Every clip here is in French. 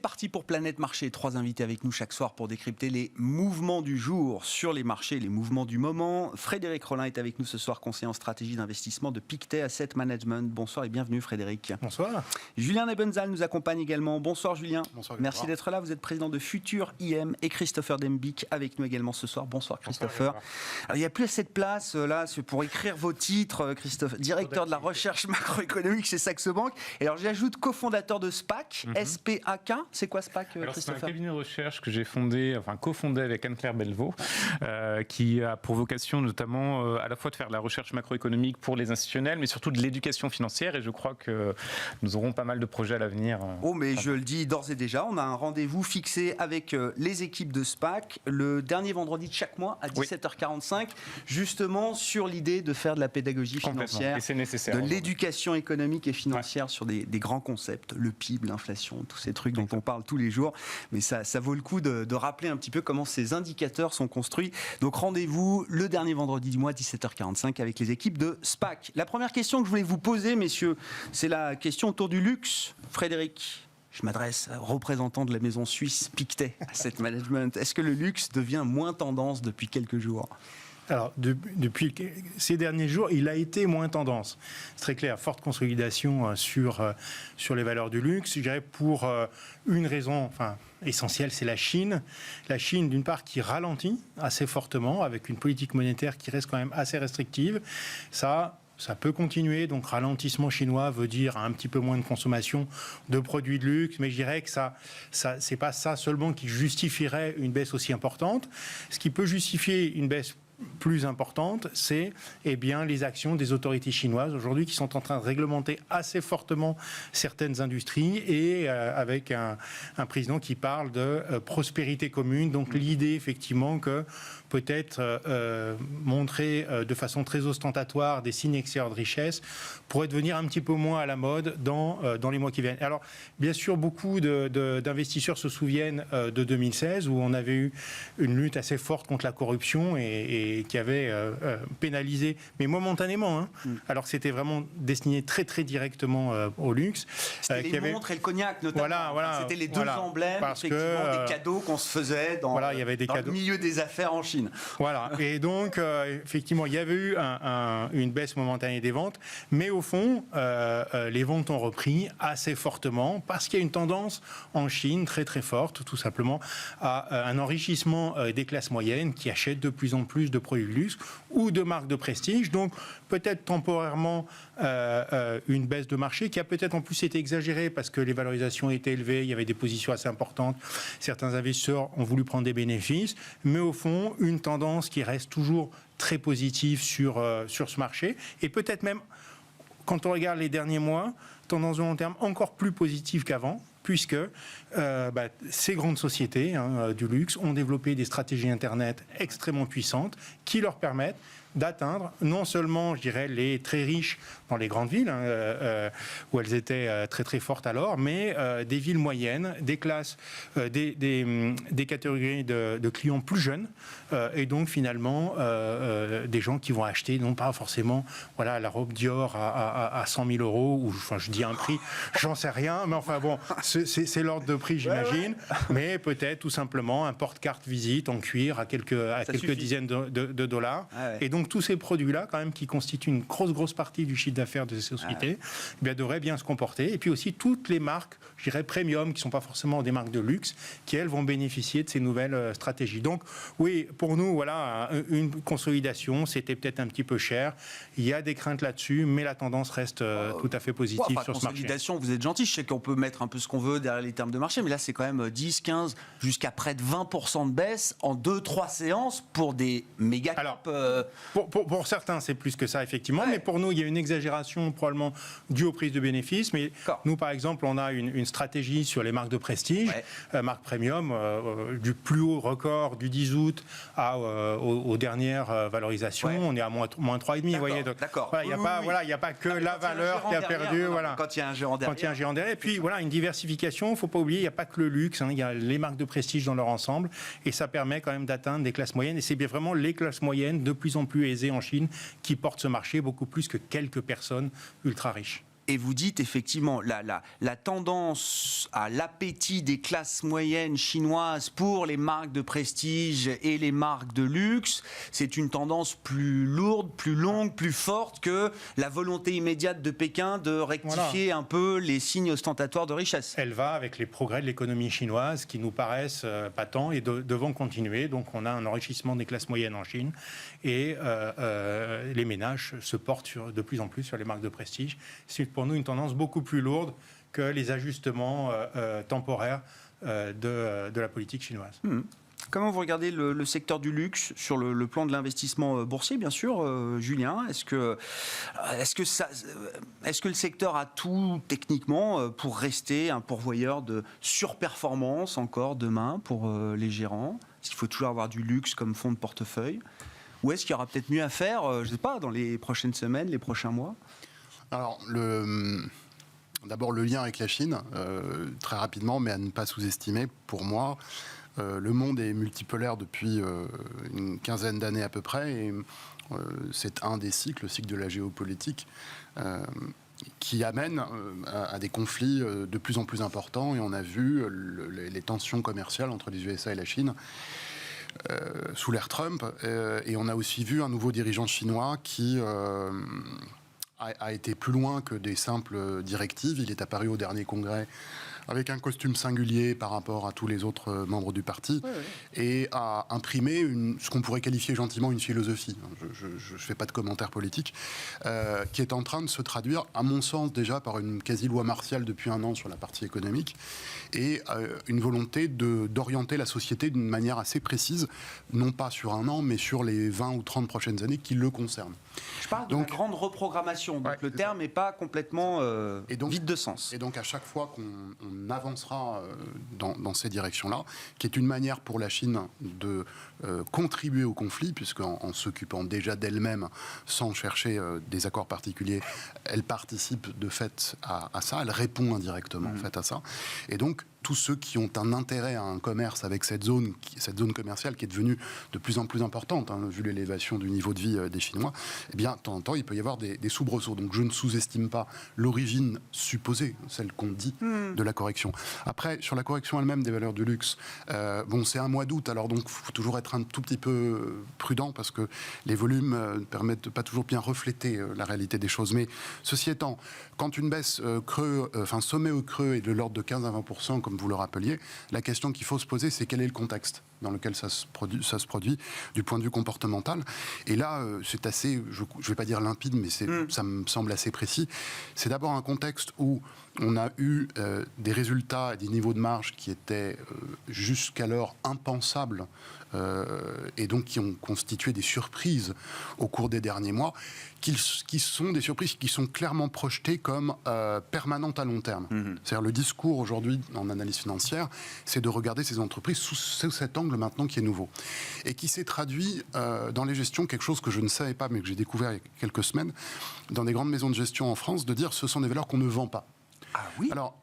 parti pour Planète Marché. 3 invités avec nous chaque soir pour décrypter les mouvements du jour sur les marchés, les mouvements du moment. Frédéric Rollin est avec nous ce soir, conseiller en stratégie d'investissement de Pictet Asset Management. Bonsoir et bienvenue Frédéric. Bonsoir. Julien Nebenzal nous accompagne également. Bonsoir Julien. Bonsoir. Merci d'être là. Vous êtes président de Futur IM et Christopher Dembick avec nous également ce soir. Bonsoir Christopher. Bonsoir. Alors, il n'y a plus assez de place là pour écrire vos titres, Christophe. Directeur de la recherche macroéconomique chez Saxo Bank. Et alors j'ajoute cofondateur de SPAC, SPAK. C'est quoi SPAC, alors, Christopher? C'est un cabinet de recherche que j'ai cofondé avec Anne-Claire Belvaux, qui a pour vocation notamment à la fois de faire de la recherche macroéconomique pour les institutionnels, mais surtout de l'éducation financière. Et je crois que nous aurons pas mal de projets à l'avenir. Oh, mais je le dis d'ores et déjà, on a un rendez-vous fixé avec les équipes de SPAC le dernier vendredi de chaque mois à 17h45, justement sur l'idée de faire de la pédagogie financière, et c'est nécessaire, de l'éducation économique et financière sur des grands concepts, le PIB, l'inflation, tous ces trucs dont on parle tous les jours. Mais ça vaut le coup de rappeler un petit peu comment ces indicateurs sont construits. Donc rendez-vous le dernier vendredi du mois, 17h45, avec les équipes de SPAC. La première question que je voulais vous poser, messieurs, c'est la question autour du luxe. Frédéric, je m'adresse aux représentants de la maison suisse Pictet Asset Management. Est-ce que le luxe devient moins tendance depuis quelques jours ? Alors, depuis ces derniers jours, il a été moins tendance. C'est très clair, forte consolidation sur les valeurs du luxe. Je dirais pour une raison essentielle, c'est la Chine. La Chine, d'une part, qui ralentit assez fortement, avec une politique monétaire qui reste quand même assez restrictive. Ça peut continuer, donc ralentissement chinois veut dire un petit peu moins de consommation de produits de luxe, mais je dirais que c'est pas ça seulement qui justifierait une baisse aussi importante. Ce qui peut justifier une baisse plus importante, c'est les actions des autorités chinoises aujourd'hui qui sont en train de réglementer assez fortement certaines industries et avec un président qui parle de prospérité commune. Donc l'idée effectivement que peut-être montrer de façon très ostentatoire des signes extérieurs de richesse pourrait devenir un petit peu moins à la mode dans les mois qui viennent. Alors bien sûr, beaucoup d'investisseurs se souviennent de 2016 où on avait eu une lutte assez forte contre la corruption et qui avait pénalisé, mais momentanément, alors que c'était vraiment destiné très très directement au luxe. C'était les montres et le cognac notamment. Voilà, c'était les deux emblèmes, effectivement, des cadeaux qu'on se faisait dans le milieu des affaires en Chine. Voilà, et donc effectivement, il y avait eu une baisse momentanée des ventes, mais au fond, les ventes ont repris assez fortement parce qu'il y a une tendance en Chine très très forte, tout simplement, à un enrichissement des classes moyennes qui achètent de plus en plus de produits de luxe ou de marques de prestige. Donc peut-être temporairement une baisse de marché qui a peut-être en plus été exagérée parce que les valorisations étaient élevées, il y avait des positions assez importantes, certains investisseurs ont voulu prendre des bénéfices, mais au fond une tendance qui reste toujours très positive sur ce marché et peut-être même quand on regarde les derniers mois, tendance de long terme encore plus positive qu'avant, puisque ces grandes sociétés du luxe ont développé des stratégies Internet extrêmement puissantes qui leur permettent d'atteindre non seulement, je dirais, les très riches dans les grandes villes, où elles étaient très très fortes alors, mais des villes moyennes, des classes, des catégories de clients plus jeunes, et donc finalement des gens qui vont acheter non pas forcément la robe Dior à 100 000 euros, ou je dis un prix, j'en sais rien, mais enfin bon, c'est l'ordre de prix, j'imagine, mais peut-être tout simplement un porte-carte visite en cuir à quelques dizaines de dollars. Et donc tous ces produits-là, quand même, qui constituent une grosse partie du chiffre d'affaires de ces sociétés, devraient bien se comporter. Et puis aussi toutes les marques, je dirais premium, qui ne sont pas forcément des marques de luxe, qui elles vont bénéficier de ces nouvelles stratégies. Donc oui, pour nous, une consolidation, c'était peut-être un petit peu cher. Il y a des craintes là-dessus, mais la tendance reste tout à fait positive sur ce marché. Consolidation, vous êtes gentil, je sais qu'on peut mettre un peu ce qu'on veut derrière les termes de marché, mais là c'est quand même 10, 15, jusqu'à près de 20% de baisse en 2-3 séances pour des méga caps. Pour certains, c'est plus que ça, effectivement, mais pour nous, il y a une exagération probablement due aux prises de bénéfices. Mais nous, par exemple, on a une stratégie sur les marques de prestige, marques premium, du plus haut record du 10 août aux dernières valorisations. On est à moins 3,5. Vous voyez, donc il n'y a pas que la valeur qui a perdu. Quand il y a un géant derrière. Et puis, une diversification, il ne faut pas oublier, il n'y a pas que le luxe, il y a les marques de prestige dans leur ensemble, et ça permet quand même d'atteindre des classes moyennes. Et c'est bien vraiment les classes moyennes, de plus en plus aisées en Chine, qui portent ce marché beaucoup plus que quelques personnes ultra riches. Et vous dites effectivement la tendance à l'appétit des classes moyennes chinoises pour les marques de prestige et les marques de luxe, c'est une tendance plus lourde, plus longue, plus forte que la volonté immédiate de Pékin de rectifier un peu les signes ostentatoires de richesse. Elle va avec les progrès de l'économie chinoise qui nous paraissent patents et devront continuer. Donc on a un enrichissement des classes moyennes en Chine et les ménages se portent de plus en plus sur les marques de prestige. C'est pour nous une tendance beaucoup plus lourde que les ajustements temporaires de la politique chinoise. Comment vous regardez le secteur du luxe sur le plan de l'investissement boursier, bien sûr, Julien? Est-ce que le secteur a tout techniquement pour rester un pourvoyeur de surperformance encore demain pour les gérants? Est-ce qu'il faut toujours avoir du luxe comme fonds de portefeuille? Ou est-ce qu'il y aura peut-être mieux à faire, je ne sais pas, dans les prochaines semaines, les prochains mois? Alors, d'abord, le lien avec la Chine, très rapidement, mais à ne pas sous-estimer, pour moi, le monde est multipolaire depuis une quinzaine d'années à peu près, et c'est un des cycles, le cycle de la géopolitique, qui amène à des conflits de plus en plus importants, et on a vu les tensions commerciales entre les USA et la Chine sous l'ère Trump, et on a aussi vu un nouveau dirigeant chinois qui a été plus loin que des simples directives. Il est apparu au dernier congrès avec un costume singulier par rapport à tous les autres membres du parti, et a imprimé ce qu'on pourrait qualifier gentiment une philosophie. Je ne fais pas de commentaires politiques, qui est en train de se traduire, à mon sens, déjà par une quasi-loi martiale depuis un an sur la partie économique, et une volonté d'orienter la société d'une manière assez précise, non pas sur un an, mais sur les 20 ou 30 prochaines années qui le concernent. Je parle de la grande reprogrammation, donc le terme n'est pas complètement vide de sens. Et donc à chaque fois qu'on avancera dans ces directions-là, qui est une manière pour la Chine de contribuer au conflit, puisqu'en s'occupant déjà d'elle-même, sans chercher des accords particuliers, elle participe de fait à ça, elle répond indirectement en fait à ça. Et donc tous ceux qui ont un intérêt à un commerce avec cette zone commerciale qui est devenue de plus en plus importante, vu l'élévation du niveau de vie des Chinois, eh bien, de temps en temps, il peut y avoir des soubresauts. Donc, je ne sous-estime pas l'origine supposée, celle qu'on dit, de la correction. Après, sur la correction elle-même des valeurs du luxe, c'est un mois d'août, alors donc, il faut toujours être un tout petit peu prudent parce que les volumes ne permettent pas toujours bien refléter la réalité des choses. Mais, ceci étant, quand une baisse sommet au creux est de l'ordre de 15 à 20%, comme vous le rappeliez, la question qu'il faut se poser, c'est quel est le contexte dans lequel ça se produit du point de vue comportemental. Et là, c'est assez, je ne vais pas dire limpide, mais ça me semble assez précis. C'est d'abord un contexte où on a eu des résultats et des niveaux de marge qui étaient jusqu'alors impensables, et donc qui ont constitué des surprises au cours des derniers mois, qui sont des surprises qui sont clairement projetées comme permanentes à long terme. C'est-à-dire le discours aujourd'hui en analyse financière, c'est de regarder ces entreprises sous cet angle maintenant qui est nouveau. Et qui s'est traduit dans les gestions, quelque chose que je ne savais pas, mais que j'ai découvert il y a quelques semaines, dans des grandes maisons de gestion en France, de dire ce sont des valeurs qu'on ne vend pas. Ah oui. Alors,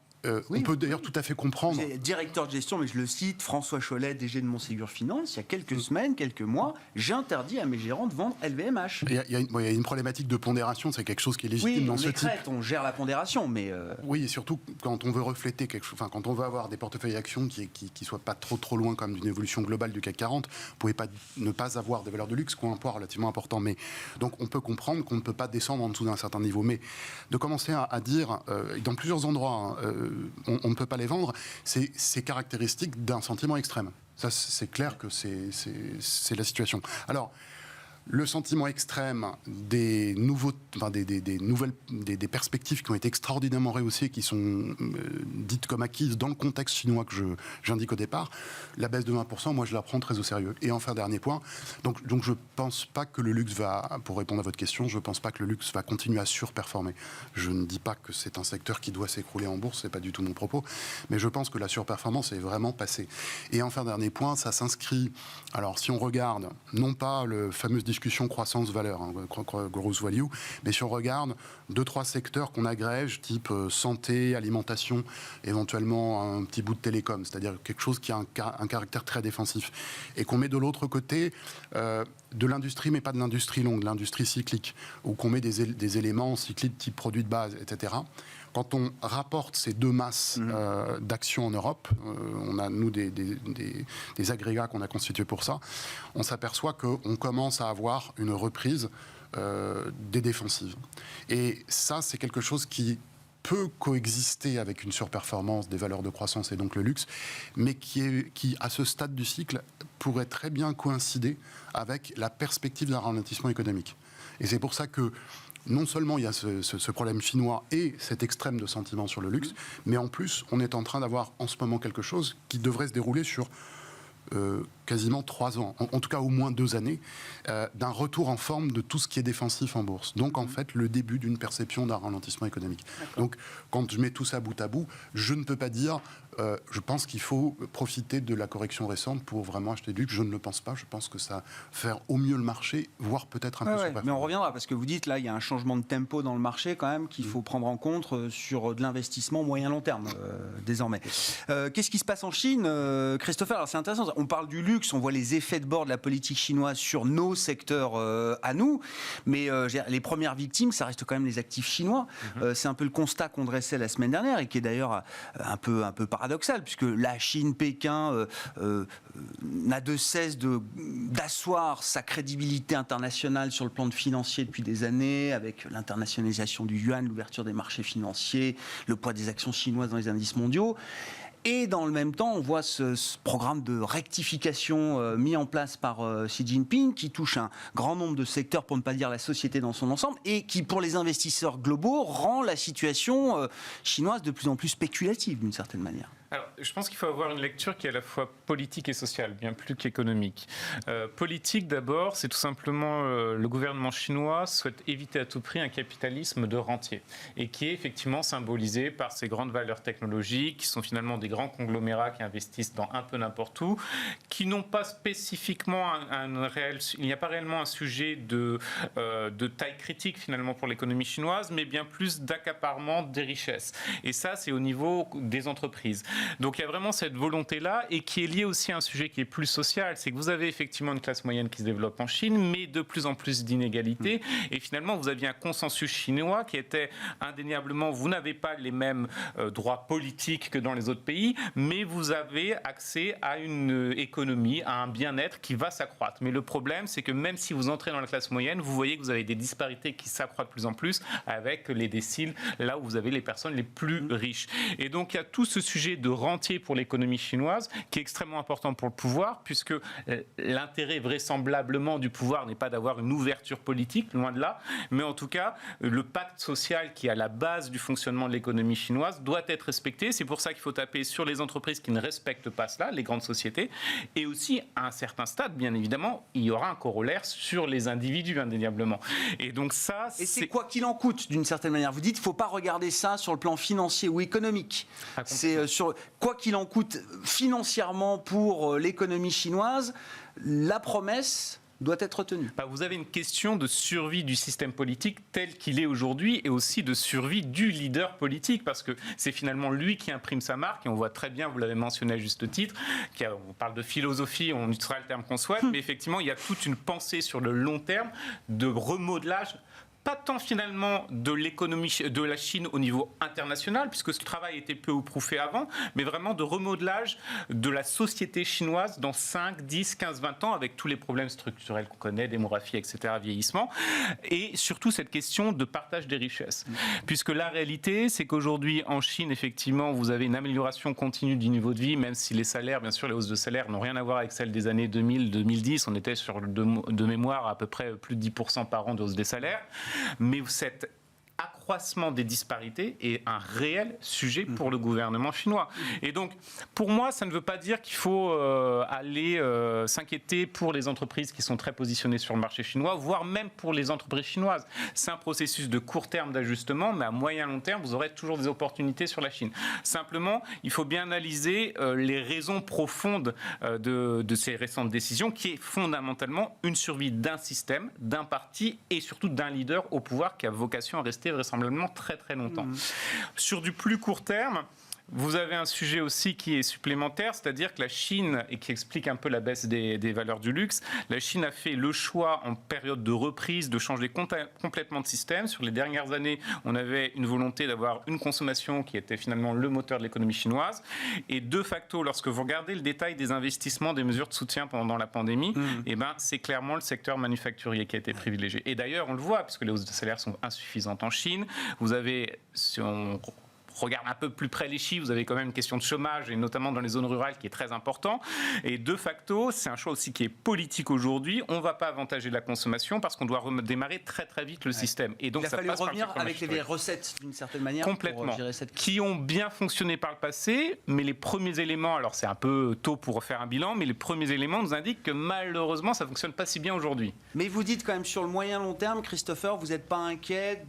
on peut d'ailleurs tout à fait comprendre. Directeur de gestion, mais je le cite, François Chollet, DG de Montségur Finance, il y a quelques semaines, quelques mois, j'ai interdit à mes gérants de vendre LVMH. Il y a une problématique de pondération, c'est quelque chose qui est légitime dans ce type. On gère la pondération, mais... Oui, et surtout quand on veut refléter quelque chose, quand on veut avoir des portefeuilles actions qui soient pas trop loin quand même d'une évolution globale du CAC 40, vous pouvez pas ne pas avoir des valeurs de luxe qui ont un poids relativement important. Mais donc on peut comprendre qu'on ne peut pas descendre en dessous d'un certain niveau. Mais de commencer à dire, dans plusieurs endroits, on ne peut pas les vendre, c'est caractéristique d'un sentiment extrême. Ça, c'est clair que c'est la situation. Alors, le sentiment extrême des des perspectives qui ont été extraordinairement rehaussées, qui sont dites comme acquises dans le contexte chinois que j'indique au départ, la baisse de 20%, moi je la prends très au sérieux. Et enfin, dernier point, donc je pense pas que le luxe pour répondre à votre question, je pense pas que le luxe va continuer à surperformer. Je ne dis pas que c'est un secteur qui doit s'écrouler en bourse, c'est pas du tout mon propos, mais je pense que la surperformance est vraiment passée. Et enfin, dernier point, ça s'inscrit, alors si on regarde, non pas le fameux discussion croissance-valeur, gross value, mais si on regarde 2-3 secteurs qu'on agrège, type santé, alimentation, éventuellement un petit bout de télécom, c'est-à-dire quelque chose qui a un caractère très défensif, et qu'on met de l'autre côté de l'industrie, mais pas de l'industrie longue, de l'industrie cyclique, où qu'on met des éléments cycliques type produits de base, etc. Quand on rapporte ces deux masses d'actions en Europe, on a, nous, des agrégats qu'on a constitués pour ça, on s'aperçoit qu'on commence à avoir une reprise des défensives. Et ça, c'est quelque chose qui peut coexister avec une surperformance des valeurs de croissance et donc le luxe, mais qui à ce stade du cycle, pourrait très bien coïncider avec la perspective d'un ralentissement économique. Et c'est pour ça que non seulement il y a ce problème chinois et cet extrême de sentiment sur le luxe, mais en plus, on est en train d'avoir en ce moment quelque chose qui devrait se dérouler sur quasiment 3 ans, en tout cas au moins 2 années, d'un retour en forme de tout ce qui est défensif en bourse. Donc en fait, le début d'une perception d'un ralentissement économique. Donc quand je mets tout ça bout à bout, je ne peux pas dire, je pense qu'il faut profiter de la correction récente pour vraiment acheter du luxe. Je ne le pense pas, je pense que ça va faire au mieux le marché, voire peut-être un peu surperformer. Mais on reviendra, parce que vous dites, là, il y a un changement de tempo dans le marché quand même, qu'il faut prendre en compte sur de l'investissement moyen-long terme, désormais. Qu'est-ce qui se passe en Chine, Christopher? Alors c'est intéressant, on parle du luxe, on voit les effets de bord de la politique chinoise sur nos secteurs à nous, mais les premières victimes, ça reste quand même les actifs chinois. C'est un peu le constat qu'on dressait la semaine dernière, et qui est d'ailleurs un peu paradoxal, puisque la Chine, Pékin, n'a de cesse d'asseoir sa crédibilité internationale sur le plan financier depuis des années, avec l'internationalisation du yuan, l'ouverture des marchés financiers, le poids des actions chinoises dans les indices mondiaux. Et dans le même temps, on voit ce programme de rectification mis en place par Xi Jinping, qui touche un grand nombre de secteurs, pour ne pas dire la société dans son ensemble, et qui, pour les investisseurs globaux, rend la situation chinoise de plus en plus spéculative, d'une certaine manière. Alors, je pense qu'il faut avoir une lecture qui est à la fois politique et sociale, bien plus qu'économique. Politique, d'abord, c'est tout simplement le gouvernement chinois souhaite éviter à tout prix un capitalisme de rentier, et qui est effectivement symbolisé par ces grandes valeurs technologiques, qui sont finalement des grands conglomérats qui investissent dans un peu n'importe où, qui n'ont pas spécifiquement il n'y a pas réellement un sujet de taille critique finalement pour l'économie chinoise, mais bien plus d'accaparement des richesses. Et ça, c'est au niveau des entreprises. Donc il y a vraiment cette volonté-là, et qui est liée aussi à un sujet qui est plus social, c'est que vous avez effectivement une classe moyenne qui se développe en Chine, mais de plus en plus d'inégalités, et finalement vous aviez un consensus chinois qui était indéniablement, vous n'avez pas les mêmes droits politiques que dans les autres pays, mais vous avez accès à une économie, à un bien-être qui va s'accroître. Mais le problème, c'est que même si vous entrez dans la classe moyenne, vous voyez que vous avez des disparités qui s'accroissent de plus en plus avec les déciles, là où vous avez les personnes les plus riches. Et donc il y a tout ce sujet de rentier pour l'économie chinoise qui est extrêmement important pour le pouvoir, puisque l'intérêt vraisemblablement du pouvoir n'est pas d'avoir une ouverture politique, loin de là, mais en tout cas le pacte social qui est à la base du fonctionnement de l'économie chinoise doit être respecté. C'est pour ça qu'il faut taper sur les entreprises qui ne respectent pas cela, les grandes sociétés, et aussi à un certain stade, bien évidemment, il y aura un corollaire sur les individus, indéniablement. Et donc ça, c'est quoi qu'il en coûte, d'une certaine manière. Vous dites qu'il ne faut pas regarder ça sur le plan financier ou économique. C'est sur quoi qu'il en coûte financièrement pour l'économie chinoise, la promesse doit être tenue. Vous avez une question de survie du système politique tel qu'il est aujourd'hui, et aussi de survie du leader politique, parce que c'est finalement lui qui imprime sa marque, et on voit très bien, vous l'avez mentionné à juste titre, on parle de philosophie, on utilisera le terme qu'on souhaite, mais effectivement il y a toute une pensée sur le long terme de remodelage, pas tant finalement de l'économie de la Chine au niveau international, puisque ce travail était peu ou prou fait avant, mais vraiment de remodelage de la société chinoise dans 5, 10, 15, 20 ans, avec tous les problèmes structurels qu'on connaît, démographie, etc., vieillissement, et surtout cette question de partage des richesses. Puisque la réalité, c'est qu'aujourd'hui, en Chine, effectivement, vous avez une amélioration continue du niveau de vie, même si les salaires, bien sûr, les hausses de salaire n'ont rien à voir avec celles des années 2000-2010, on était sur de mémoire à peu près plus de 10% par an de hausse des salaires. Mais cet accroissement des disparités est un réel sujet pour le gouvernement chinois. Et donc, pour moi, ça ne veut pas dire qu'il faut aller s'inquiéter pour les entreprises qui sont très positionnées sur le marché chinois, voire même pour les entreprises chinoises. C'est un processus de court terme d'ajustement, mais à moyen long terme, vous aurez toujours des opportunités sur la Chine. Simplement, il faut bien analyser les raisons profondes de ces récentes décisions, qui est fondamentalement une survie d'un système, d'un parti et surtout d'un leader au pouvoir qui a vocation à rester vraisemblablement très très longtemps. Sur du plus court terme, Vous avez un sujet aussi qui est supplémentaire, c'est-à-dire que la Chine, et qui explique un peu la baisse des valeurs du luxe, la Chine a fait le choix en période de reprise de changer complètement de système. Sur les dernières années, on avait une volonté d'avoir une consommation qui était finalement le moteur de l'économie chinoise. Et de facto, lorsque vous regardez le détail des investissements, des mesures de soutien pendant la pandémie, c'est clairement le secteur manufacturier qui a été privilégié. Et d'ailleurs, on le voit, puisque les hausses de salaire sont insuffisantes en Chine. Vous avez, si on regarde un peu plus près les chiffres, vous avez quand même une question de chômage, et notamment dans les zones rurales, qui est très important. Et de facto, c'est un choix aussi qui est politique aujourd'hui. On ne va pas avantager la consommation parce qu'on doit redémarrer très très vite le système. Et donc, il a fallu revenir avec les recettes, d'une certaine manière, complètement, pour gérer cette... qui ont bien fonctionné par le passé, mais les premiers éléments, alors c'est un peu tôt pour refaire un bilan, mais les premiers éléments nous indiquent que malheureusement, ça ne fonctionne pas si bien aujourd'hui. Mais vous dites quand même sur le moyen long terme, Christopher, vous n'êtes pas inquiet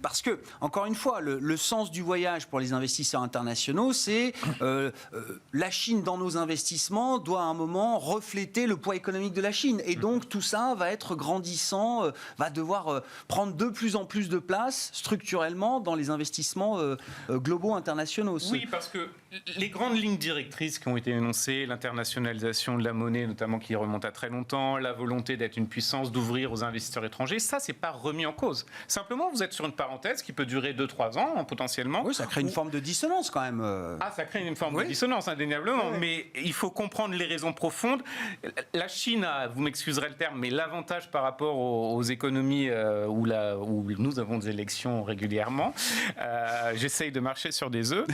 parce que, encore une fois, le sens du voyage pour les investisseurs internationaux, c'est la Chine dans nos investissements doit à un moment refléter le poids économique de la Chine. Et donc tout ça va être grandissant, va devoir prendre de plus en plus de place structurellement dans les investissements globaux internationaux. Oui, parce que les grandes lignes directrices qui ont été énoncées, l'internationalisation de la monnaie, notamment qui remonte à très longtemps, la volonté d'être une puissance, d'ouvrir aux investisseurs étrangers, ça, c'est pas remis en cause. Simplement, vous êtes sur une parenthèse qui peut durer 2-3 ans, potentiellement. Oui, ça crée une forme de dissonance quand même. Ah, ça crée une forme de dissonance, indéniablement. Oui. Mais il faut comprendre les raisons profondes. La Chine a, vous m'excuserez le terme, mais l'avantage par rapport aux économies où nous avons des élections régulièrement, j'essaye de marcher sur des œufs,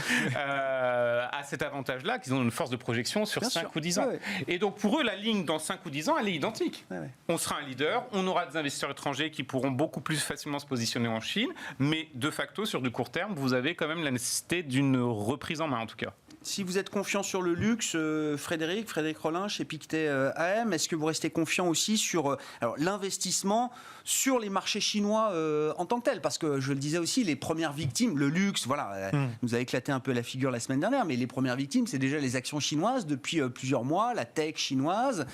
a cet avantage-là, qu'ils ont une force de projection sur 5 ou 10 ans. Et donc pour eux, la ligne dans 5 ou 10 ans, elle est identique. On sera un leader, on aura des investisseurs étrangers qui pourront beaucoup plus facilement se positionner en Chine, mais de facto, sur du court terme, vous avez quand même la nécessité d'une reprise en main, en tout cas. Si vous êtes confiant sur le luxe, Frédéric Rollin, chez Pictet AM, est-ce que vous restez confiant aussi sur l'investissement sur les marchés chinois en tant que tel? Parce que je le disais aussi, les premières victimes, le luxe, nous a éclaté un peu la figure la semaine dernière, mais les premières victimes, c'est déjà les actions chinoises depuis plusieurs mois, la tech chinoise,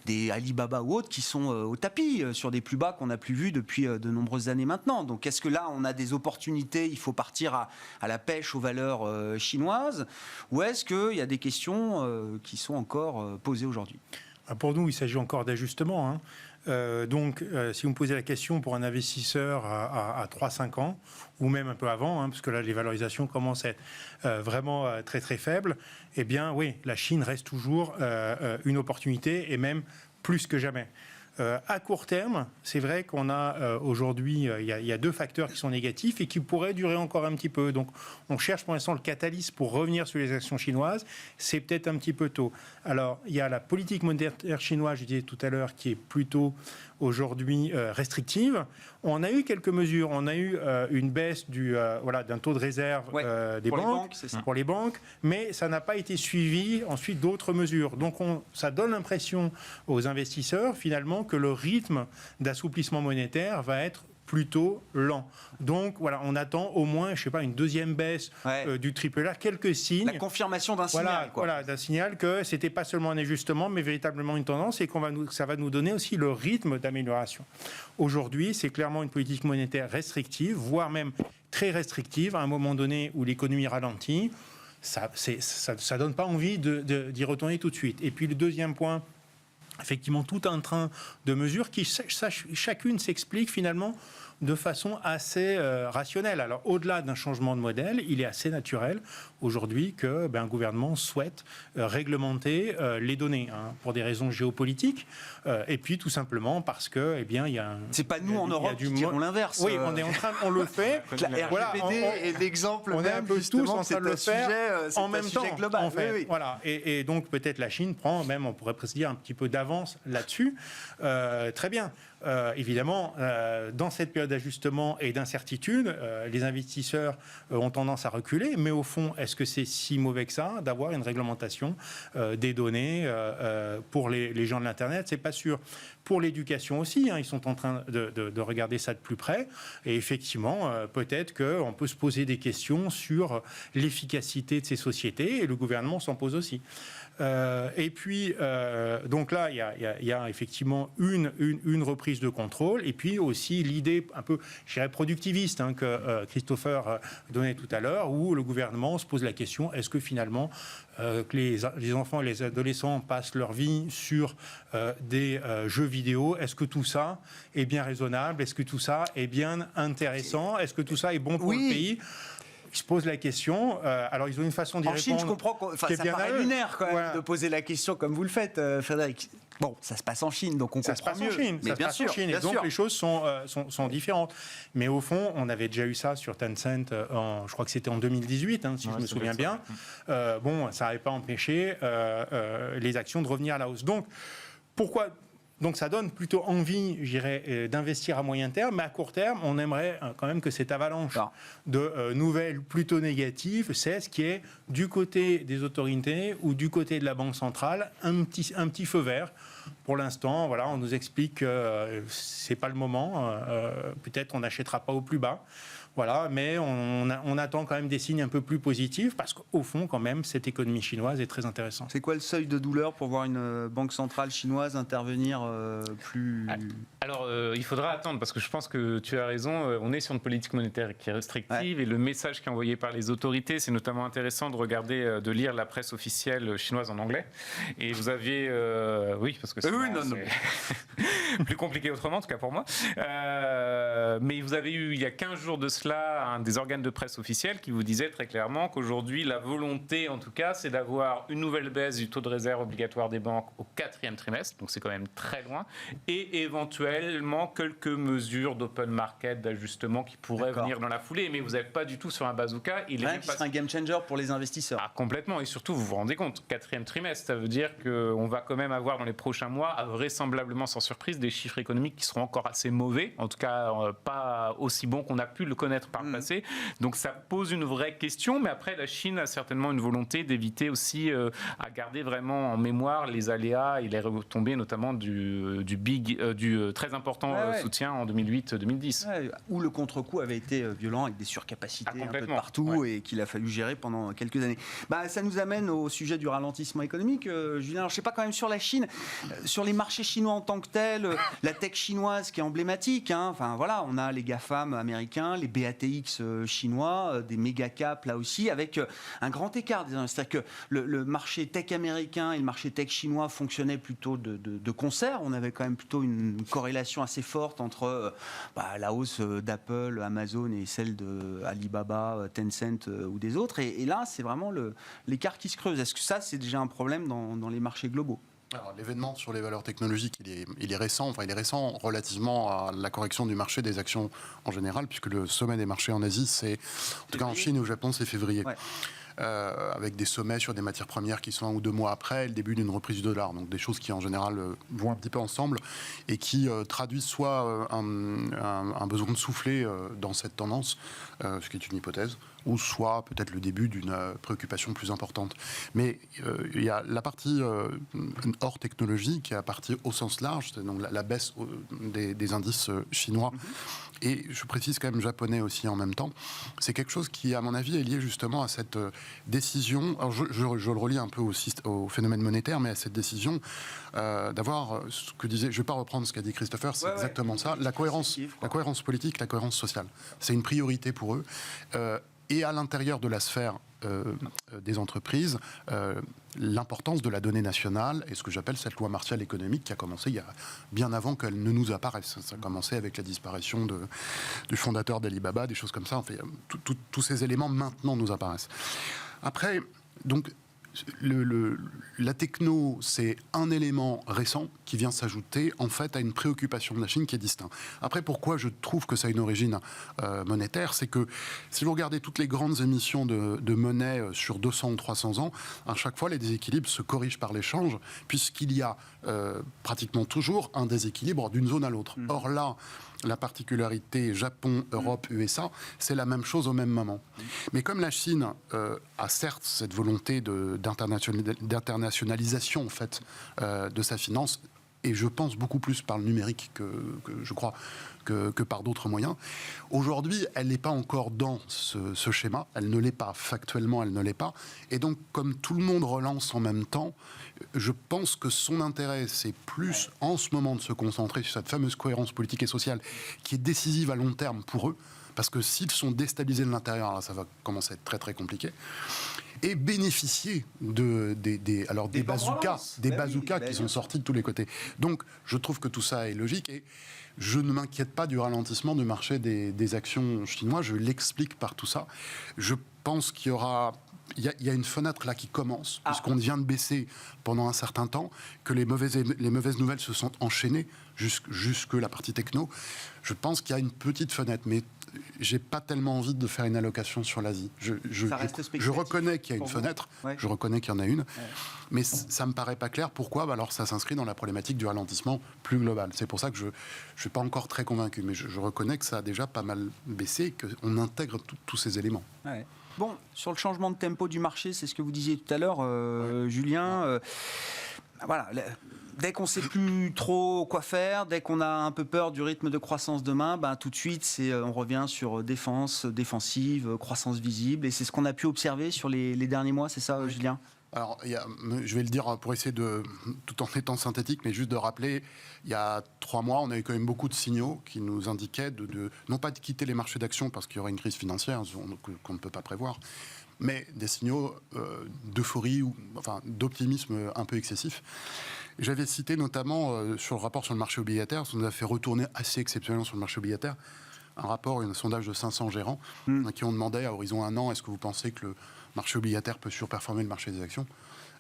des Alibaba ou autres qui sont au tapis sur des plus bas qu'on n'a plus vus depuis de nombreuses années maintenant. Donc est-ce que là, on a des opportunités, il faut partir à la pêche aux valeurs chinoises, ou est-ce qu'il y a des questions qui sont encore posées aujourd'hui? Pour nous, il s'agit encore d'ajustement. Donc, si vous me posez la question pour un investisseur à 3-5 ans, ou même un peu avant, parce que là, les valorisations commencent à être vraiment très très faibles, eh bien oui, la Chine reste toujours une opportunité, et même plus que jamais. À court terme, c'est vrai qu'on a aujourd'hui, il y a 2 facteurs qui sont négatifs et qui pourraient durer encore un petit peu. Donc, on cherche pour l'instant le catalyse pour revenir sur les actions chinoises. C'est peut-être un petit peu tôt. Alors, il y a la politique monétaire chinoise, je disais tout à l'heure, qui est plutôt aujourd'hui restrictive. On a eu quelques mesures. On a eu une baisse d'un taux de réserve des banques, pour les banques, mais ça n'a pas été suivi ensuite d'autres mesures. Donc ça donne l'impression aux investisseurs finalement que le rythme d'assouplissement monétaire va être plutôt lent. Donc voilà, on attend au moins, je sais pas, une deuxième baisse du AAA, quelques signes. La confirmation d'un signal. Voilà, d'un signal que c'était pas seulement un ajustement, mais véritablement une tendance, et ça va nous donner aussi le rythme d'amélioration. Aujourd'hui, c'est clairement une politique monétaire restrictive, voire même très restrictive, à un moment donné où l'économie ralentit. Ça donne pas envie d'y retourner tout de suite. Et puis le deuxième point, effectivement, tout un train de mesures qui chacune s'explique finalement de façon assez rationnelle. Alors, au-delà d'un changement de modèle, il est assez naturel aujourd'hui qu'un gouvernement souhaite réglementer les données pour des raisons géopolitiques, et puis tout simplement parce que, il y a c'est pas nous en Europe qui dirons l'inverse. Oui, on le fait. La RGPD est l'exemple. On est un peu tous en train de le faire en même temps. Global. En fait. Voilà. Et donc peut-être la Chine prend même, on pourrait presque dire, un petit peu d'avance là-dessus. Très bien. Évidemment, dans cette période d'ajustement et d'incertitude, les investisseurs ont tendance à reculer, mais au fond, est-ce que c'est si mauvais que ça d'avoir une réglementation des données pour les gens de l'Internet? C'est pas sûr. Pour l'éducation aussi, ils sont en train de regarder ça de plus près, et effectivement, peut-être qu'on peut se poser des questions sur l'efficacité de ces sociétés, et le gouvernement s'en pose aussi. Et puis, donc là, il y a effectivement une reprise de contrôle, et puis aussi l'idée un peu, je dirais, productiviste que Christopher donnait tout à l'heure, où le gouvernement se pose la question, est-ce que finalement, que les enfants et les adolescents passent leur vie sur des jeux vidéo, est-ce que tout ça est bien raisonnable? Est-ce que tout ça est bien intéressant? Est-ce que tout ça est bon pour le pays? Ils se posent la question. Alors, ils ont une façon d'y répondre. En Chine, je comprends que ça paraît lunaire quand même de poser la question comme vous le faites, Frédéric. Bon, ça se passe en Chine, donc on comprend mieux. Mais bien sûr, et donc les choses sont différentes. Mais au fond, on avait déjà eu ça sur Tencent, je crois que c'était en 2018, si je me souviens bien. Bon, ça n'avait pas empêché les actions de revenir à la hausse. Donc, pourquoi ? Donc ça donne plutôt envie, je dirais, d'investir à moyen terme, mais à court terme, on aimerait quand même que cette avalanche de nouvelles plutôt négatives cesse, qui est du côté des autorités ou du côté de la Banque centrale un petit feu vert. Pour l'instant, voilà, on nous explique que c'est pas le moment. Peut-être on n'achètera pas au plus bas. Voilà, mais on attend quand même des signes un peu plus positifs, parce qu'au fond, quand même, cette économie chinoise est très intéressante. C'est quoi le seuil de douleur pour voir une banque centrale chinoise intervenir plus... Alors, il faudra attendre, parce que je pense que tu as raison, on est sur une politique monétaire qui est restrictive, et le message qui est envoyé par les autorités, c'est notamment intéressant de regarder, de lire la presse officielle chinoise en anglais. Et vous aviez... oui, parce que c'est plus compliqué autrement, en tout cas pour moi. Mais vous avez eu, il y a 15 jours de cela, un des organes de presse officiels qui vous disait très clairement qu'aujourd'hui, la volonté, en tout cas, c'est d'avoir une nouvelle baisse du taux de réserve obligatoire des banques au 4e trimestre, donc c'est quand même très loin, et éventuellement quelques mesures d'open market, d'ajustement qui pourraient venir dans la foulée, mais vous n'êtes pas du tout sur un bazooka. Rien qui sera un game changer pour les investisseurs. Ah, complètement, et surtout, vous vous rendez compte, 4e trimestre, ça veut dire qu'on va quand même avoir dans les prochains mois, vraisemblablement sans surprise, des chiffres économiques qui seront encore assez mauvais, en tout cas pas aussi bons qu'on a pu le connaître par le passé. Donc ça pose une vraie question, mais après la Chine a certainement une volonté d'éviter aussi à garder vraiment en mémoire les aléas et les retombées notamment du très important soutien en 2008-2010. Où le contre-coup avait été violent avec des surcapacités un peu de partout et qu'il a fallu gérer pendant quelques années. Ça nous amène au sujet du ralentissement économique. Julien, alors, je ne sais pas quand même sur la Chine, sur les marchés chinois en tant que tels, la tech chinoise qui est emblématique. Enfin voilà, on a les GAFAM américains, les BATX chinois, des méga caps là aussi, avec un grand écart. C'est-à-dire que le marché tech américain et le marché tech chinois fonctionnaient plutôt de concert. On avait quand même plutôt une corrélation assez forte entre la hausse d'Apple, Amazon et celle de Alibaba, Tencent ou des autres. Et là, c'est vraiment l'écart qui se creuse. Est-ce que ça, c'est déjà un problème dans les marchés globaux ? Alors, l'événement sur les valeurs technologiques, il est récent. Enfin, il est récent relativement à la correction du marché des actions en général, puisque le sommet des marchés en Asie, c'est, en tout cas en Chine et au Japon, c'est février. Avec des sommets sur des matières premières qui sont 1 ou 2 mois après le début d'une reprise du dollar. Donc des choses qui en général vont un petit peu ensemble et qui traduisent soit un besoin de souffler dans cette tendance, ce qui est une hypothèse, ou soit peut-être le début d'une préoccupation plus importante. Mais il y a la partie hors technologie, qui est la partie au sens large, c'est donc la baisse des indices chinois. Et je précise quand même japonais aussi en même temps. C'est quelque chose qui, à mon avis, est lié justement à cette décision. Alors je le relie un peu aussi au phénomène monétaire, mais à cette décision d'avoir ce que disait. Je ne vais pas reprendre ce qu'a dit Christopher. C'est exactement ça. La cohérence politique, la cohérence sociale. C'est une priorité pour eux. Et à l'intérieur de la sphère des entreprises, l'importance de la donnée nationale et ce que j'appelle cette loi martiale économique qui a commencé il y a bien avant qu'elle ne nous apparaisse. Ça a commencé avec la disparition du fondateur d'Alibaba, des choses comme ça. En fait, tous ces éléments maintenant nous apparaissent. Après, donc, la techno, c'est un élément récent qui vient s'ajouter en fait à une préoccupation de la Chine qui est distincte. Après, pourquoi je trouve que ça a une origine monétaire, c'est que si vous regardez toutes les grandes émissions de monnaie sur 200 ou 300 ans, à chaque fois les déséquilibres se corrigent par l'échange, puisqu'il y a pratiquement toujours un déséquilibre d'une zone à l'autre. Or là, la particularité Japon, Europe, USA, c'est la même chose au même moment. Mais comme la Chine a certes cette volonté d'internationalisation en fait, de sa finance, et je pense beaucoup plus par le numérique que je crois que par d'autres moyens. Aujourd'hui, elle n'est pas encore dans ce schéma, elle ne l'est pas, factuellement elle ne l'est pas, et donc comme tout le monde relance en même temps, je pense que son intérêt, c'est plus en ce moment de se concentrer sur cette fameuse cohérence politique et sociale qui est décisive à long terme pour eux, parce que s'ils sont déstabilisés de l'intérieur, là, ça va commencer à être très très compliqué, et bénéficier des bazookas qui sont sortis de tous les côtés. Donc, je trouve que tout ça est logique et je ne m'inquiète pas du ralentissement du marché des actions chinois. Je l'explique par tout ça. Je pense qu'il y aura... Il y a une fenêtre là qui commence, puisqu'on vient de baisser pendant un certain temps, que les mauvaises nouvelles se sont enchaînées jusque la partie techno. Je pense qu'il y a une petite fenêtre, mais j'ai pas tellement envie de faire une allocation sur l'Asie. Je reconnais qu'il y a une fenêtre, je reconnais qu'il y en a une, mais ça me paraît pas clair. Pourquoi ? Alors ça s'inscrit dans la problématique du ralentissement plus global. C'est pour ça que je suis pas encore très convaincu, mais je reconnais que ça a déjà pas mal baissé et qu'on intègre tous ces éléments. Ouais. Bon, sur le changement de tempo du marché, c'est ce que vous disiez tout à l'heure, Julien. Voilà, dès qu'on ne sait plus trop quoi faire, dès qu'on a un peu peur du rythme de croissance demain, tout de suite, on revient sur défensive, croissance visible. Et c'est ce qu'on a pu observer sur les derniers mois, c'est ça, Julien ? Alors, je vais le dire pour essayer de, tout en étant synthétique, mais juste de rappeler, il y a 3 mois, on a eu quand même beaucoup de signaux qui nous indiquaient non pas de quitter les marchés d'actions parce qu'il y aurait une crise financière qu'on ne peut pas prévoir, mais des signaux d'euphorie ou d'optimisme un peu excessif. J'avais cité notamment sur le rapport sur le marché obligataire, ça nous a fait retourner assez exceptionnellement sur le marché obligataire, un rapport, un sondage de 500 gérants qui ont demandé à horizon 1 an, est-ce que vous pensez que le marché obligataire peut surperformer le marché des actions ?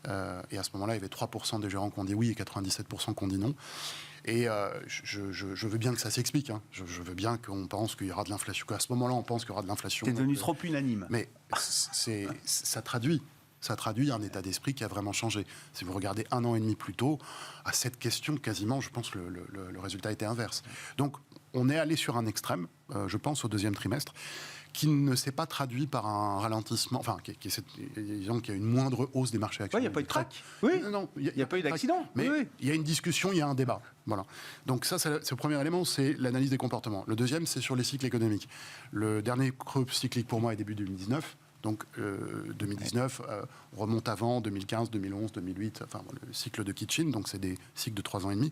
Et à ce moment-là, il y avait 3% des gérants qui ont dit oui et 97% qui ont dit non. Et je veux bien que ça s'explique. Hein. Je veux bien qu'on pense qu'il y aura de l'inflation. Qu'à ce moment-là, on pense qu'il y aura de l'inflation. C'est devenu trop unanime. Mais ça traduit un état d'esprit qui a vraiment changé. Si vous regardez 1 an et demi plus tôt, à cette question, quasiment, je pense que le résultat était inverse. Donc, on est allé sur un extrême, je pense, au 2e trimestre, qui ne s'est pas traduit par un ralentissement, disons qu'il y a une moindre hausse des marchés actions. Il n'y a pas eu de crack. Oui, il n'y a pas eu d'accident. Mais il y a une discussion, il y a un débat. Voilà. Donc ça, c'est le premier élément, c'est l'analyse des comportements. Le deuxième, c'est sur les cycles économiques. Le dernier creux cyclique pour moi est début 2019. Donc 2019 remonte avant 2015, 2011, 2008, le cycle de Kitchin, donc c'est des cycles de 3 ans et demi.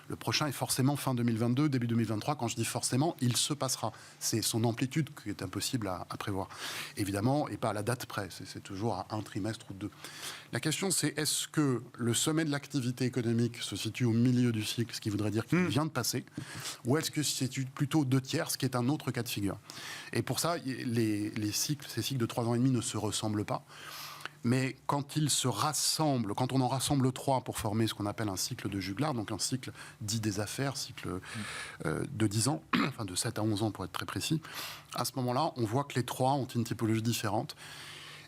Le prochain est forcément fin 2022, début 2023. Quand je dis forcément, il se passera. C'est son amplitude qui est impossible à prévoir. Évidemment, et pas à la date près, c'est toujours à 1 trimestre ou 2. La question, c'est est-ce que le sommet de l'activité économique se situe au milieu du cycle, ce qui voudrait dire qu'il vient de passer, ou est-ce que c'est plutôt 2 tiers, ce qui est un autre cas de figure. Et pour ça, ces cycles de 3 ans et demi ne se ressemblent pas. Mais quand ils se rassemblent, quand on en rassemble 3 pour former ce qu'on appelle un cycle de juglar, donc un cycle dit des affaires, cycle de 10 ans, enfin de 7 à 11 ans pour être très précis, à ce moment-là, on voit que les 3 ont une typologie différente.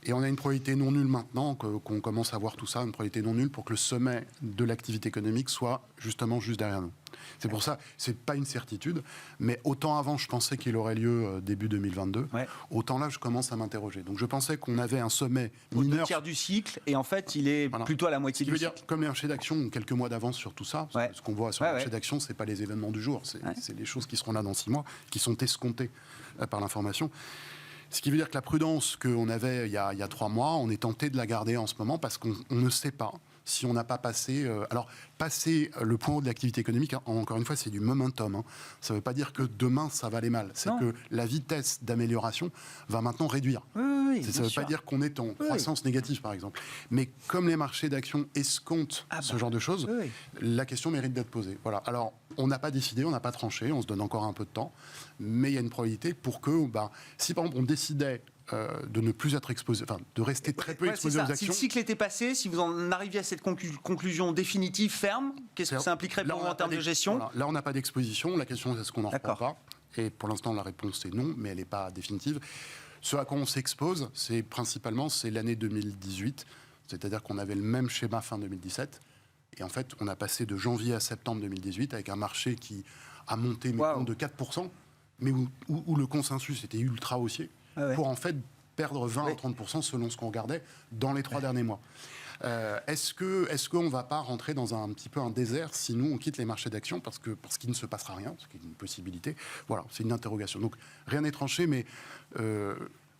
Et on a une probabilité non nulle maintenant, qu'on commence à voir tout ça, une probabilité non nulle pour que le sommet de l'activité économique soit justement juste derrière nous. C'est pour ça, c'est pas une certitude, mais autant avant je pensais qu'il aurait lieu début 2022, autant là je commence à m'interroger. Donc je pensais qu'on avait un sommet mineur. Au 2 tiers du cycle, et en fait il est plutôt à la moitié du cycle. Dire, comme les marchés d'actions ont quelques mois d'avance sur tout ça, ce qu'on voit sur les marchés d'actions, c'est pas les événements du jour, c'est les choses qui seront là dans 6 mois, qui sont escomptées par l'information. Ce qui veut dire que la prudence qu'on avait il y a 3 mois, on est tenté de la garder en ce moment parce qu'on ne sait pas si on n'a pas passé... passer le point haut de l'activité économique, encore une fois, c'est du momentum. Hein. Ça ne veut pas dire que demain, ça va aller mal. C'est que la vitesse d'amélioration va maintenant réduire. Ça ne veut pas dire qu'on est en croissance négative, par exemple. Mais comme les marchés d'actions escomptent ce genre de choses, la question mérite d'être posée. Voilà. Alors, on n'a pas décidé, on n'a pas tranché, on se donne encore un peu de temps. Mais il y a une probabilité pour que, si par exemple on décidait de ne plus être exposé, de rester très peu exposé aux actions. Si le cycle était passé, si vous en arriviez à cette conclusion définitive, ferme, qu'est-ce que ça impliquerait pour vous en termes de gestion ? Là, on n'a pas d'exposition. La question, c'est est-ce qu'on n'en reprend pas ? Et pour l'instant, la réponse est non, mais elle n'est pas définitive. Ce à quoi on s'expose, c'est l'année 2018, c'est-à-dire qu'on avait le même schéma fin 2017. Et en fait, on a passé de janvier à septembre 2018 avec un marché qui a monté de 4%, mais où le consensus était ultra haussier, pour en fait perdre 20 à 30% selon ce qu'on regardait dans les 3 derniers mois. Est-ce qu'on ne va pas rentrer dans un petit peu un désert si nous, on quitte les marchés d'actions parce qu'il ne se passera rien, ce qui est une possibilité. Voilà, c'est une interrogation. Donc, rien n'est tranché, mais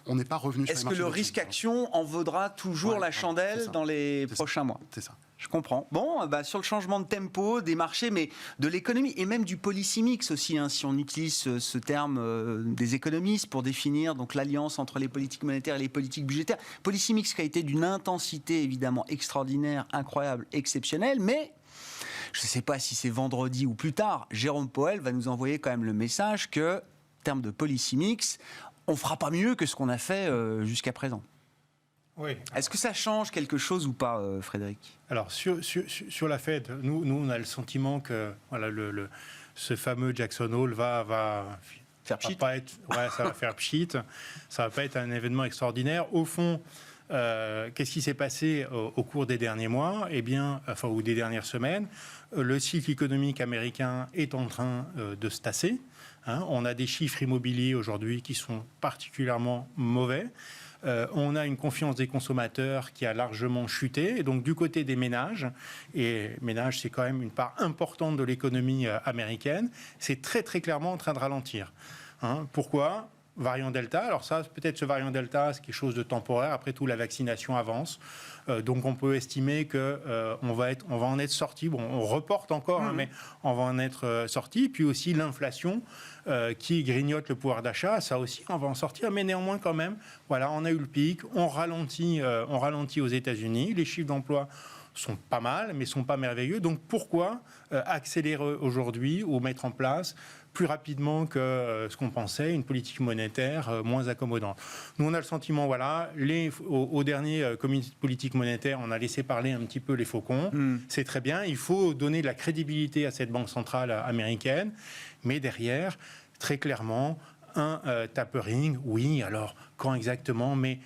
on n'est pas revenu sur les marchés d'actions. Est-ce que le risque action en vaudra toujours la chandelle dans les prochains mois ? C'est ça. Je comprends. Bon, sur le changement de tempo des marchés, mais de l'économie et même du policy mix aussi, hein, si on utilise ce terme des économistes pour définir donc l'alliance entre les politiques monétaires et les politiques budgétaires. Policy mix qui a été d'une intensité évidemment extraordinaire, incroyable, exceptionnelle, mais je ne sais pas si c'est vendredi ou plus tard, Jérôme Powell va nous envoyer quand même le message que, en termes de policy mix, on ne fera pas mieux que ce qu'on a fait jusqu'à présent. Oui. Est-ce que ça change quelque chose ou pas, Frédéric ? Alors, sur la Fed, nous, on a le sentiment que voilà, ce fameux Jackson Hole va faire pchit. Ça va faire pchit. Ça va pas être un événement extraordinaire. Au fond, qu'est-ce qui s'est passé au cours des derniers mois ? Ou des dernières semaines, le cycle économique américain est en train de se tasser. On a des chiffres immobiliers aujourd'hui qui sont particulièrement mauvais. On a une confiance des consommateurs qui a largement chuté. Et donc, du côté des ménages, et ménages, c'est quand même une part importante de l'économie américaine, c'est très, très clairement en train de ralentir. Pourquoi ? Variant Delta. Alors ça, peut-être ce variant Delta, c'est quelque chose de temporaire. Après tout, la vaccination avance. Donc, on peut estimer qu'on va en être sorti. Bon, on reporte encore, mais on va en être sorti. Puis aussi, l'inflation qui grignote le pouvoir d'achat, ça aussi, on va en sortir. Mais néanmoins, quand même, voilà, on a eu le pic. On ralentit aux États-Unis. Les chiffres d'emploi sont pas mal, mais sont pas merveilleux. Donc, pourquoi accélérer aujourd'hui ou mettre en place plus rapidement que ce qu'on pensait, une politique monétaire moins accommodante. Nous, on a le sentiment, voilà, au dernier comité de politique monétaire, on a laissé parler un petit peu les faucons. C'est très bien, il faut donner de la crédibilité à cette banque centrale américaine, mais derrière, très clairement, un tapering, oui, alors quand exactement, mais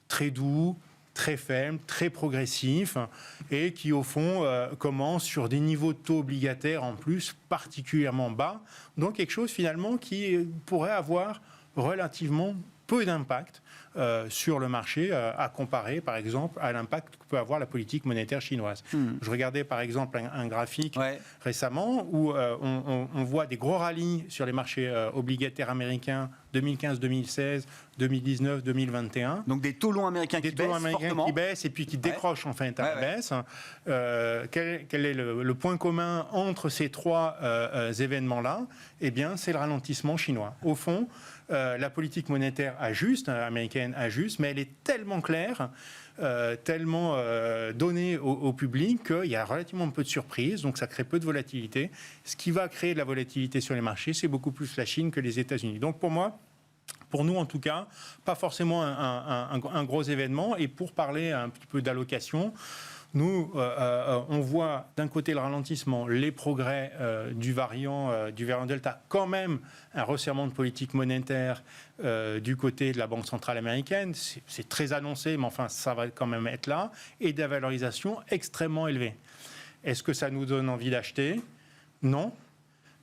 très doux, très faible, très progressif, et qui, au fond, commence sur des niveaux de taux obligataires en plus particulièrement bas. Donc, quelque chose, finalement, qui pourrait avoir relativement peu d'impact sur le marché, à comparer, par exemple, à l'impact que peut avoir la politique monétaire chinoise. Je regardais, par exemple, un graphique récemment où on voit des gros rallyes sur les marchés obligataires américains 2015, 2016, 2019, 2021. Donc des taux longs américains qui baissent et puis qui décrochent en fait à la baisse. Quel est le point commun entre ces trois événements-là ? Eh bien, c'est le ralentissement chinois. Au fond, la politique monétaire américaine ajuste, mais elle est tellement claire, tellement donnée au public qu'il y a relativement peu de surprises, donc ça crée peu de volatilité. Ce qui va créer de la volatilité sur les marchés, c'est beaucoup plus la Chine que les États-Unis. Donc pour nous en tout cas, pas forcément un gros événement. Et pour parler un petit peu d'allocation, nous, on voit d'un côté le ralentissement, les progrès du variant Delta, quand même un resserrement de politique monétaire du côté de la Banque centrale américaine. C'est très annoncé, mais enfin, ça va quand même être là. Et des valorisations extrêmement élevées. Est-ce que ça nous donne envie d'acheter ? Non.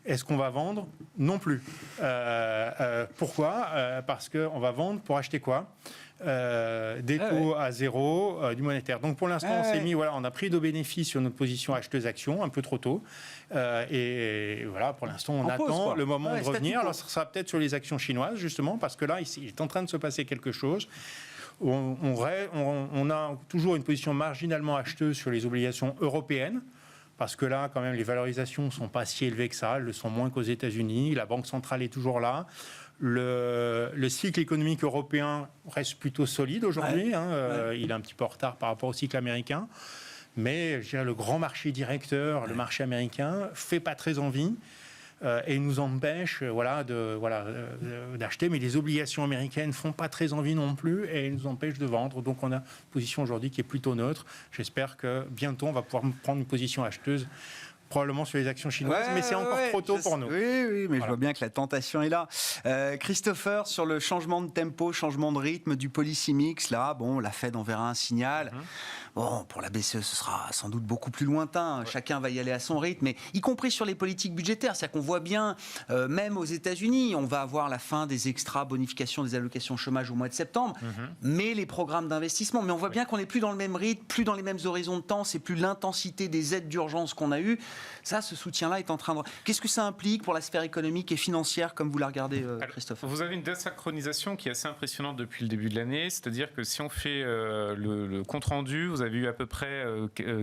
Est-ce qu'on va vendre ? Non plus. Pourquoi ? Parce qu'on va vendre pour acheter quoi ? Des taux à zéro, du monétaire. Donc pour l'instant, on s'est mis, on a pris de bénéfices sur notre position acheteuse action un peu trop tôt. Et voilà, pour l'instant, on attend le moment de revenir. Alors, ça sera peut-être sur les actions chinoises, justement, parce que là, il est en train de se passer quelque chose. On a toujours une position marginalement acheteuse sur les obligations européennes. Parce que là, quand même, les valorisations ne sont pas si élevées que ça. Elles le sont moins qu'aux États-Unis. La Banque centrale est toujours là. Le cycle économique européen reste plutôt solide aujourd'hui. Il est un petit peu en retard par rapport au cycle américain. Mais je dirais, le grand marché directeur, le marché américain, ne fait pas très envie. Et nous empêche d'acheter. Mais les obligations américaines ne font pas très envie non plus et nous empêchent de vendre. Donc on a une position aujourd'hui qui est plutôt neutre. J'espère que bientôt on va pouvoir prendre une position acheteuse, probablement sur les actions chinoises, mais c'est encore trop tôt pour nous. Oui, mais je vois bien que la tentation est là. Christopher, sur le changement de tempo, changement de rythme du policy mix, là, bon, la Fed enverra un signal. Bon, pour la BCE, ce sera sans doute beaucoup plus lointain. Chacun va y aller à son rythme, mais y compris sur les politiques budgétaires. C'est-à-dire qu'on voit bien, même aux États-Unis, on va avoir la fin des extra bonifications des allocations chômage au mois de septembre, mais les programmes d'investissement. Mais on voit bien qu'on n'est plus dans le même rythme, plus dans les mêmes horizons de temps. C'est plus l'intensité des aides d'urgence qu'on a eues. Ça, ce soutien-là est en train de... Qu'est-ce que ça implique pour la sphère économique et financière, comme vous la regardez, Christophe? Vous avez une désynchronisation qui est assez impressionnante depuis le début de l'année. C'est-à-dire que si on fait le compte-rendu, vous avez eu à peu près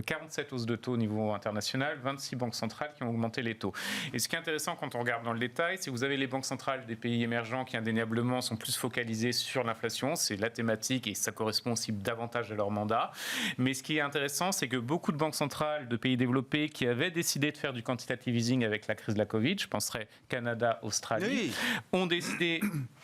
47 hausses de taux au niveau international, 26 banques centrales qui ont augmenté les taux. Et ce qui est intéressant quand on regarde dans le détail, c'est que vous avez les banques centrales des pays émergents qui indéniablement sont plus focalisées sur l'inflation. C'est la thématique et ça correspond aussi davantage à leur mandat. Mais ce qui est intéressant, c'est que beaucoup de banques centrales de pays développés qui avaient décidé de faire du quantitative easing avec la crise de la Covid, je penserais Canada, Australie, ont décidé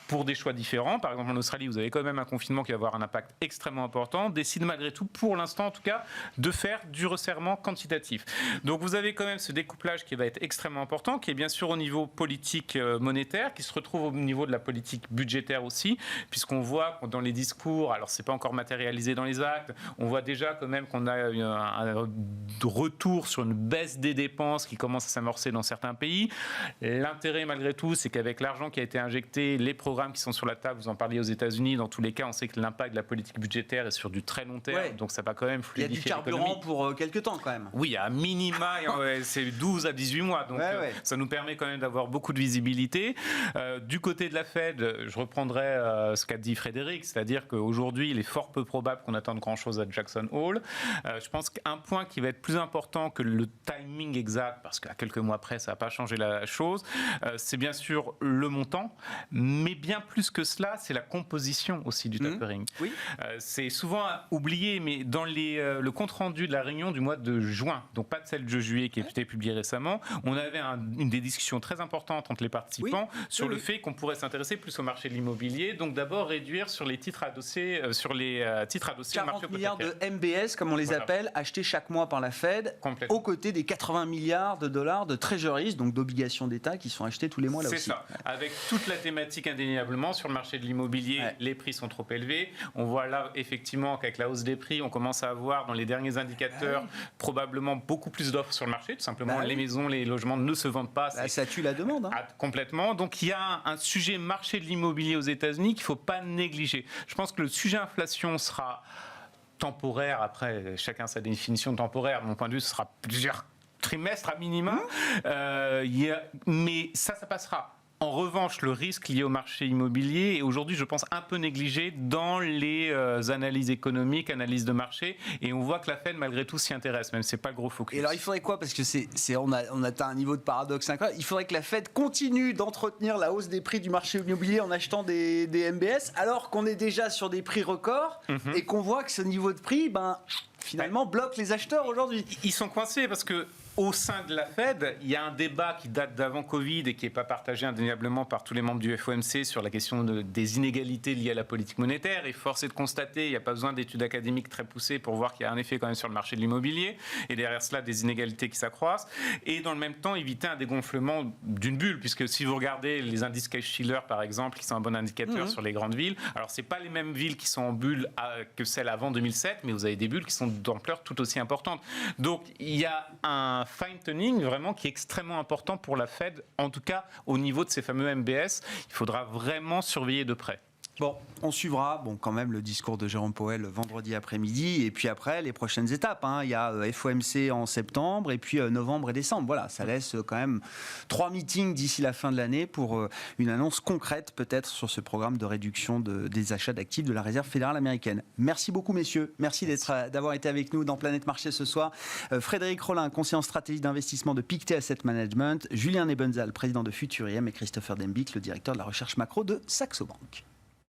pour des choix différents. Par exemple, en Australie, vous avez quand même un confinement qui va avoir un impact extrêmement important, décide malgré tout, pour l'instant en tout cas, de faire du resserrement quantitatif. Donc vous avez quand même ce découplage qui va être extrêmement important, qui est bien sûr au niveau politique monétaire, qui se retrouve au niveau de la politique budgétaire aussi, puisqu'on voit dans les discours, alors c'est pas encore matérialisé dans les actes, on voit déjà quand même qu'on a un retour sur une baisse des dépenses qui commence à s'amorcer dans certains pays. L'intérêt malgré tout, c'est qu'avec l'argent qui a été injecté, les programmes qui sont sur la table, vous en parliez aux États-Unis, dans tous les cas, on sait que l'impact de la politique budgétaire est sur du très long terme, donc ça va quand même fluidifier l'économie. Il y a du carburant pour quelques temps quand même. Oui, à minima, c'est 12 à 18 mois, donc ça nous permet quand même d'avoir beaucoup de visibilité. Du côté de la Fed, je reprendrai ce qu'a dit Frédéric, c'est-à-dire qu'aujourd'hui, il est fort peu probable qu'on attende grand-chose à Jackson Hole. Je pense qu'un point qui va être plus important que le timing exact, parce qu'à quelques mois près, ça n'a pas changé la chose, c'est bien sûr le montant, mais bien plus que cela, c'est la composition aussi du tapering. Oui. C'est souvent oublié, mais dans le compte-rendu de la réunion du mois de juin, donc pas de celle de juillet qui a été publiée récemment, on avait une des discussions très importantes entre les participants sur le fait qu'on pourrait s'intéresser plus au marché de l'immobilier, donc d'abord réduire sur les titres adossés, au marché 40 milliards de MBS, comme on les appelle, achetés chaque mois par la Fed, aux côtés des 80 milliards de dollars de treasuries, donc d'obligations d'État qui sont achetés tous les mois là aussi. C'est ça. Avec toute la thématique indéniablement sur le marché de l'immobilier, les prix sont trop élevés. On voit là effectivement qu'avec la hausse des prix, on commence à avoir dans les derniers indicateurs probablement beaucoup plus d'offres sur le marché. Tout simplement, les maisons, les logements ne se vendent pas. Ça tue la demande. Complètement. Donc il y a un sujet marché de l'immobilier aux États-Unis qu'il ne faut pas négliger. Je pense que le sujet inflation sera temporaire. Après, chacun sa définition de temporaire. De mon point de vue, ce sera plusieurs trimestres à minima. Mais ça passera. En revanche, le risque lié au marché immobilier est aujourd'hui, je pense, un peu négligé dans les analyses économiques, analyses de marché, et on voit que la Fed, malgré tout, s'y intéresse, même si ce n'est pas le gros focus. Et alors, il faudrait quoi? Parce que on atteint un niveau de paradoxe incroyable. Il faudrait que la Fed continue d'entretenir la hausse des prix du marché immobilier en achetant des MBS, alors qu'on est déjà sur des prix records, et qu'on voit que ce niveau de prix, finalement, bloque les acheteurs aujourd'hui. Ils sont coincés parce que au sein de la Fed, il y a un débat qui date d'avant Covid et qui n'est pas partagé indéniablement par tous les membres du FOMC sur la question des inégalités liées à la politique monétaire. Et force est de constater, il n'y a pas besoin d'études académiques très poussées pour voir qu'il y a un effet quand même sur le marché de l'immobilier. Et derrière cela, des inégalités qui s'accroissent. Et dans le même temps, éviter un dégonflement d'une bulle. Puisque si vous regardez les indices Case-Shiller, par exemple, qui sont un bon indicateur sur les grandes villes, alors ce n'est pas les mêmes villes qui sont en bulle que celles avant 2007, mais vous avez des bulles qui sont d'ampleur tout aussi importante. Donc il y a un fine-tuning vraiment qui est extrêmement important pour la Fed, en tout cas au niveau de ces fameux MBS. Il faudra vraiment surveiller de près. Bon, on suivra quand même le discours de Jérôme Powell vendredi après-midi et puis après les prochaines étapes. Il y a FOMC en septembre et puis novembre et décembre. Voilà, ça laisse quand même 3 meetings d'ici la fin de l'année pour une annonce concrète peut-être sur ce programme de réduction des achats d'actifs de la Réserve fédérale américaine. Merci beaucoup messieurs, merci d'avoir été avec nous dans Planète Marché ce soir. Frédéric Rollin, conseiller en stratégie d'investissement de Pictet Asset Management, Julien Nebenzal, président de Futuriem et Christopher Dembick, le directeur de la recherche macro de Saxo Bank.